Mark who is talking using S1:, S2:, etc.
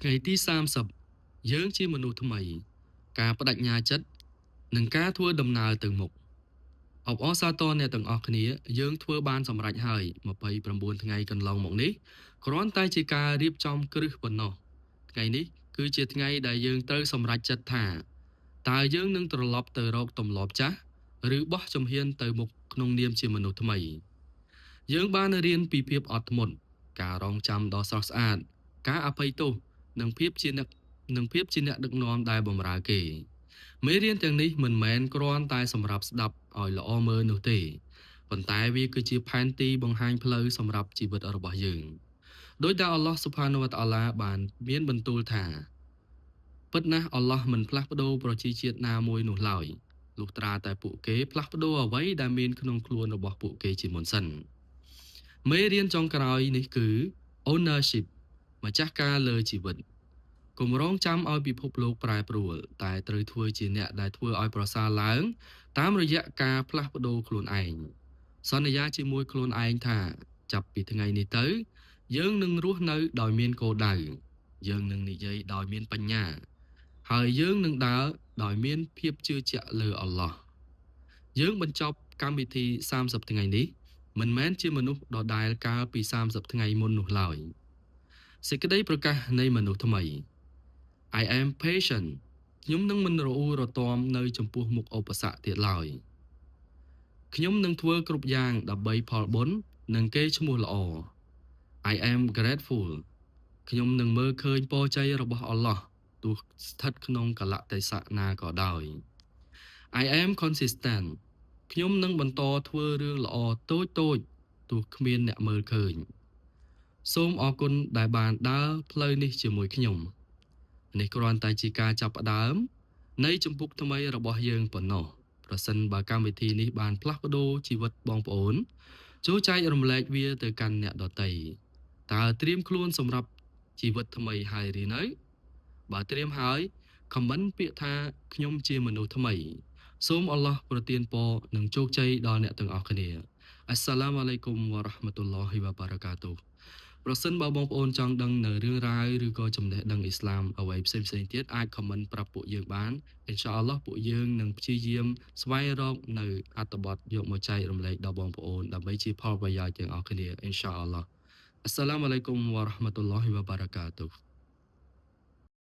S1: ថ្ងៃទី30យើងជាមនុស្សថ្មីការបដិញ្ញាចិត្តនិងការធ្វើដំណើរទៅមុខអបអរសាទរអ្នកទាំងអស់គ្នាយើងធ្វើបានសម្រេចហើយ29ថ្ងៃកន្លងមកនេះគ្រាន់តែជាការរៀបចំគ្រឹះប៉ុណ្ណោះថ្ងៃនេះគឺជាថ្ងៃដែលយើងត្រូវសម្រេចចិត្តថាតើយើងនឹងត្រឡប់ទៅរកទម្លាប់ចាស់ឬបោះជំហានទៅមុខក្នុងនាមជាមនុស្សថ្មីយើងបានរៀនពីភាពអត់ធ្មត់ការរងចាំដ៏ស្រស់ស្អាតការអភ័យទោសនិងភាពជាអ្នកដឹកនាំដែលបម្រើគេមេរៀនទាំងនេះមិនមែនគ្រាន់តែសម្រាប់ស្ដាប់ឲ្យល្អមើលនោះទេប៉ុន្តែវាគឺជាផែនទីបង្ហាញផ្លូវសម្រាប់ជីវិតរបស់យើងដោយដែលអល់ឡោះស៊ុបហានវតាអាឡាបានមានបន្ទូលថាពិតណាស់អល់ឡោះមិនផ្លាស់ប្ដូរប្រជាជាតិណាមួយនោះឡើយលុះត្រាតែពួកគេផ្លាស់ប្ដូរអ្វីដែលមានក្នុងខ្លួនរបស់ពួកគេជាមុនសិនមេរៀនចុងក្រោយនេះគឺ ownership ម្ចាស់ការលើជីវិតកុំរងចាំឲ្យពិភពលោកប្រែប្រួលតែត្រូវធ្វើជាអ្នកដែលធ្វើឲ្យប្រសើរឡើងតាមរយៈការផ្លាស់ប្ដូរខ្លួនឯងសន្យាជាមួយខ្លួនឯងថាចាប់ពីថ្ងៃនេះទៅយើងនឹងរស់នៅដោយមានគោលដៅយើងនឹងនិយាយដោយមានបញ្ញាហើយយើងនឹងដើរដោយមានភាពជឿជាក់លើអល់ឡោះយើងបញ្ចប់កម្មវិធី30ថ្ងៃនេះមិនមែនជាមនុស្សដដែលកាលពី30ថ្ងៃមុននោះឡើយសេចក្តីប្រកាសនៃមនុស្សថ្មី I am patient ខ្ញុំនឹងមិនរអ៊ូរទាំនៅចំពោះមុខឧបសគ្គទៀតឡើយខ្ញុំនឹងធ្វើគ្រប់យ៉ាងដើម្បីផលបុណ្យនិងកេរ្តិ៍ឈ្មោះល្អ I am grateful ខ្ញុំនឹងមើលឃើញពរជ័យរបស់អល់ឡោះទោះស្ថិតក្នុងកលៈទេសៈណាក៏ដោយ I am consistent ខ្ញុំនឹងបន្តធ្វើរឿងល្អតូចៗទោះគ្មានអ្នកមើលឃើញសូមអរគុណដែលបានដើរផ្លូវនេះជាមួយខ្ញុំនេះគ្រាន់តែជាការចាប់ផ្ដើមនៃជំពូកថ្មីរបស់យើងប៉ុណ្ណោះប្រសិនបើកម្មវិធីនេះបានផ្លាស់ប្ដូរជីវិតបងប្អូនចូលចែករំលែកវាទៅកាន់អ្នកដទៃតើត្រៀមខ្លួនសម្រាប់ជីវិតថ្មីហើយឬនៅបើត្រៀមហើយខមមិនពាក្យថាខ្ញុំជាមនុស្សថ្មីសូមអល់ឡោះប្រទានពរនិងជោគជ័យដល់អ្នកទាំងអស់គ្នាអស្សឡាមអាឡៃគុំវ៉ារ៉ាហ្មាតុលឡោហ៊ីវ៉ាបារ៉ាកាតុហ៍ប្រសិនបើបងប្អូនចង់ដឹងនៅរឿងរ៉ាវឬក៏ចំណេះដឹងអ៊ីស្លាមអ្វីផ្សេងៗទៀតអាចខមមិនប្រាប់ពួកយើងបានអ៊ីនសាអល់ឡោះពួកយើងនឹងព្យាយាមស្វែងរកនៅអត្ថបទយកមកចែករំលែកដល់បងប្អូនដើម្បីជាផលប្រយោជន៍ទាំងអស់គ្នាអ៊ីនសាអល់ឡោះអស្សឡាមអាឡៃគុំវ៉ារ៉ាហ្មាតុលឡោហ៊ីវ៉ាបារ៉ាកាតុហ៍